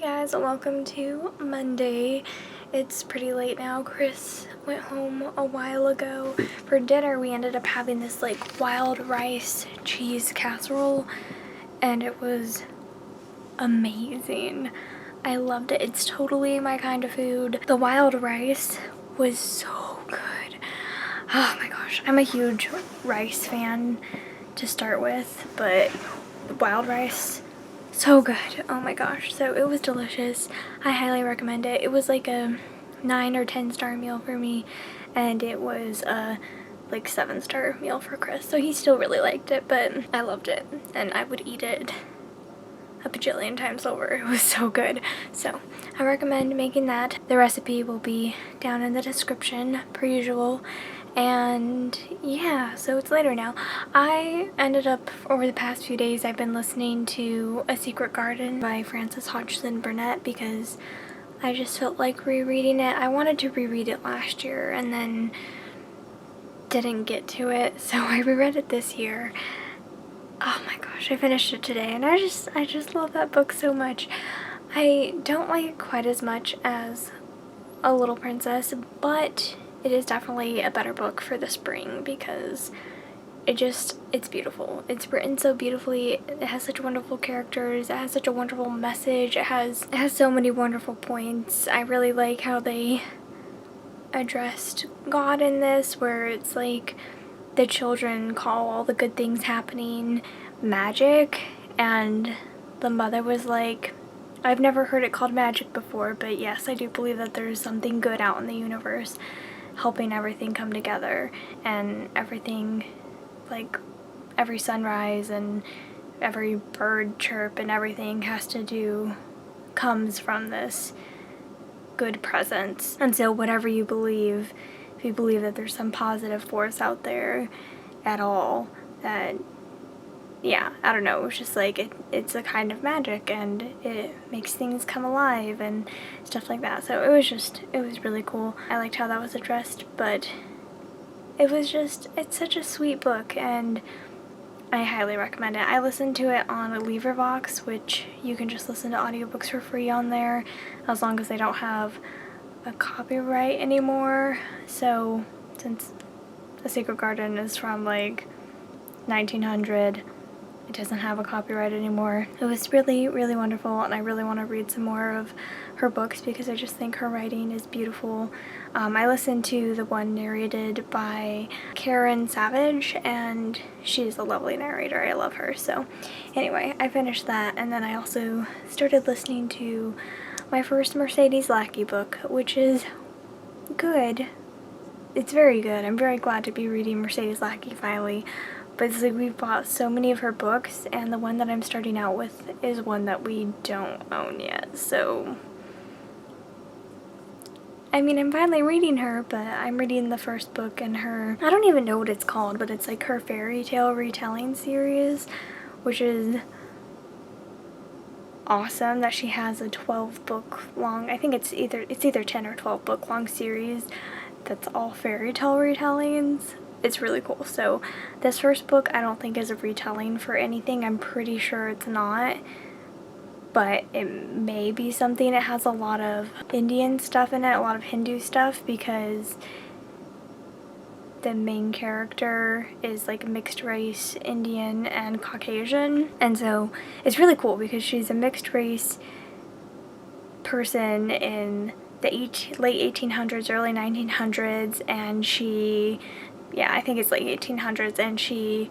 guys, welcome to Monday. It's pretty late now. Chris went home a while ago. For dinner we ended up having this like wild rice cheese casserole and it was amazing. I loved it. It's totally my kind of food. The wild rice was so good. Oh my gosh, I'm a huge rice fan to start with, but wild rice, so good. Oh my gosh. So it was delicious. I highly recommend it. It was like a 9 or 10-star meal for me, and it was a like 7-star meal for Chris. So he still really liked it, but I loved it and I would eat it a bajillion times over. It was so good. So I recommend making that. The recipe will be down in the description per usual. And yeah, so it's later now. I ended up, over the past few days, I've been listening to A Secret Garden by Frances Hodgson Burnett because I just felt like rereading it. I wanted to reread it last year and then didn't get to it, so I reread it this year. Oh my gosh, I finished it today and I just love that book so much. I don't like it quite as much as A Little Princess, but it is definitely a better book for the spring because it's beautiful. It's written so beautifully. It has such wonderful characters. It has such a wonderful message. It has so many wonderful points. I really like how they addressed God in this, where it's like the children call all the good things happening magic, and the mother was like, I've never heard it called magic before, but yes, I do believe that there's something good out in the universe helping everything come together, and everything, like every sunrise and every bird chirp and everything comes from this good presence. And so whatever you believe, if you believe that there's some positive force out there at all, that, yeah, I don't know, it was just like, it's a kind of magic and it makes things come alive and stuff like that. So it was really cool. I liked how that was addressed, but it's such a sweet book and I highly recommend it. I listened to it on LibriVox, which you can just listen to audiobooks for free on there as long as they don't have a copyright anymore. So since The Secret Garden is from like 1900, it doesn't have a copyright anymore. It was really, really wonderful, and I really want to read some more of her books because I just think her writing is beautiful. I listened to the one narrated by Karen Savage, and she's a lovely narrator. I love her. So anyway, I finished that, and then I also started listening to my first Mercedes Lackey book, which is good. It's very good. I'm very glad to be reading Mercedes Lackey finally. But it's like we've bought so many of her books, and the one that I'm starting out with is one that we don't own yet. So, I mean, I'm finally reading her, but I'm reading the first book in her, I don't even know what it's called, but it's like her fairy tale retelling series, which is awesome that she has a 12-book long, I think it's either 10 or 12 book long series that's all fairy tale retellings. It's really cool. So this first book I don't think is a retelling for anything. I'm pretty sure it's not, but it may be something. It has a lot of Indian stuff in it, a lot of Hindu stuff, because the main character is like mixed race Indian and Caucasian, and so it's really cool because she's a mixed race person in the late 1800s, early 1900s, and I think it's like 1800s, and she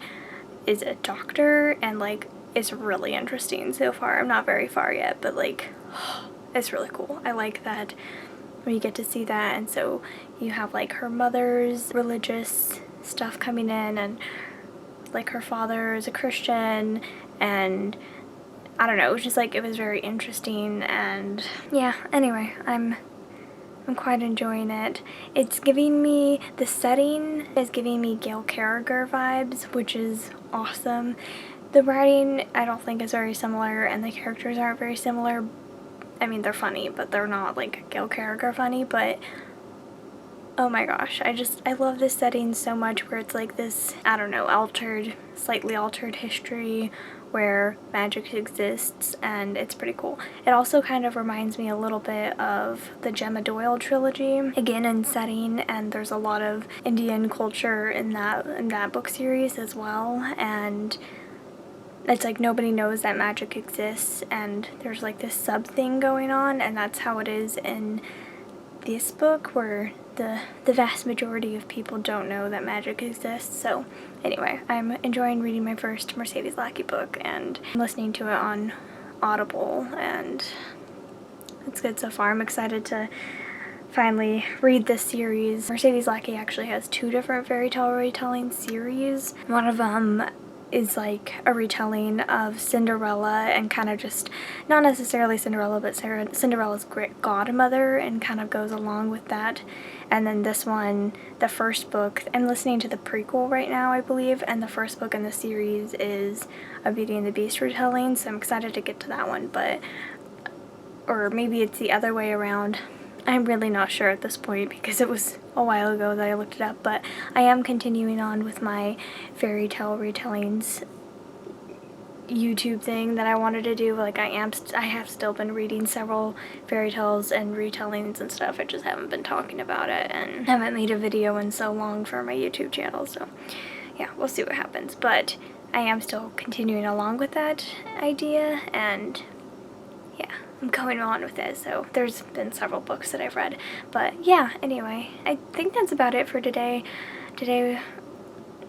is a doctor, and like it's really interesting so far. I'm not very far yet, but like it's really cool. I like that we get to see that. And so you have like her mother's religious stuff coming in, and like her father is a Christian, and I don't know, it was just like, it was very interesting. And yeah, anyway, I'm quite enjoying it. It's giving me, the setting is giving me Gail Carriger vibes, which is awesome. The writing I don't think is very similar, and the characters aren't very similar. I mean, they're funny, but they're not like Gail Carriger funny, but oh my gosh, I love this setting so much, where it's like this, I don't know, slightly altered history where magic exists, and it's pretty cool. It also kind of reminds me a little bit of the Gemma Doyle trilogy, again in setting, and there's a lot of Indian culture in that book series as well, and it's like nobody knows that magic exists, and there's like this sub thing going on, and that's how it is in this book, where the vast majority of people don't know that magic exists. So anyway, I'm enjoying reading my first Mercedes Lackey book, and I'm listening to it on Audible, and it's good so far. I'm excited to finally read this series. Mercedes Lackey actually has 2 different fairy tale retelling series. One of them is like a retelling of Cinderella, and kind of just, not necessarily Cinderella, but Cinderella's great godmother, and kind of goes along with that. And then this one, the first book, I'm listening to the prequel right now, I believe, and the first book in the series is a Beauty and the Beast retelling, so I'm excited to get to that one, but, or maybe it's the other way around. I'm really not sure at this point because it was a while ago that I looked it up, but I am continuing on with my fairy tale retellings YouTube thing that I wanted to do. Like I have still been reading several fairy tales and retellings and stuff. I just haven't been talking about it and haven't made a video in so long for my YouTube channel, so yeah, we'll see what happens. But I am still continuing along with that idea, and yeah, I'm going on with it. So there's been several books that I've read, but yeah, anyway, I think that's about it for today. Today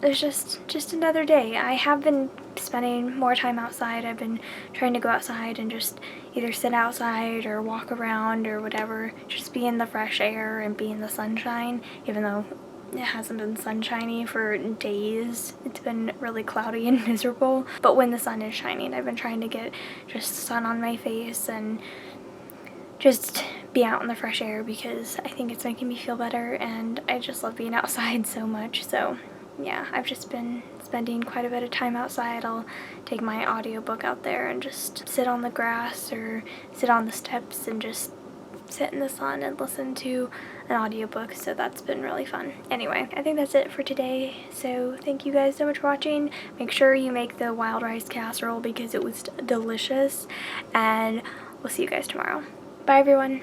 is just another day. I have been spending more time outside. I've been trying to go outside and just either sit outside or walk around or whatever, just be in the fresh air and be in the sunshine, even though it hasn't been sunshiny for days. It's been really cloudy and miserable, but when the sun is shining, I've been trying to get just sun on my face and just be out in the fresh air, because I think it's making me feel better, and I just love being outside so much. So yeah, I've just been spending quite a bit of time outside. I'll take my audiobook out there and just sit on the grass or sit on the steps and just sit in the sun and listen to an audiobook, so that's been really fun. Anyway, I think that's it for today, so thank you guys so much for watching. Make sure you make the wild rice casserole because it was delicious, and we'll see you guys tomorrow. Bye everyone.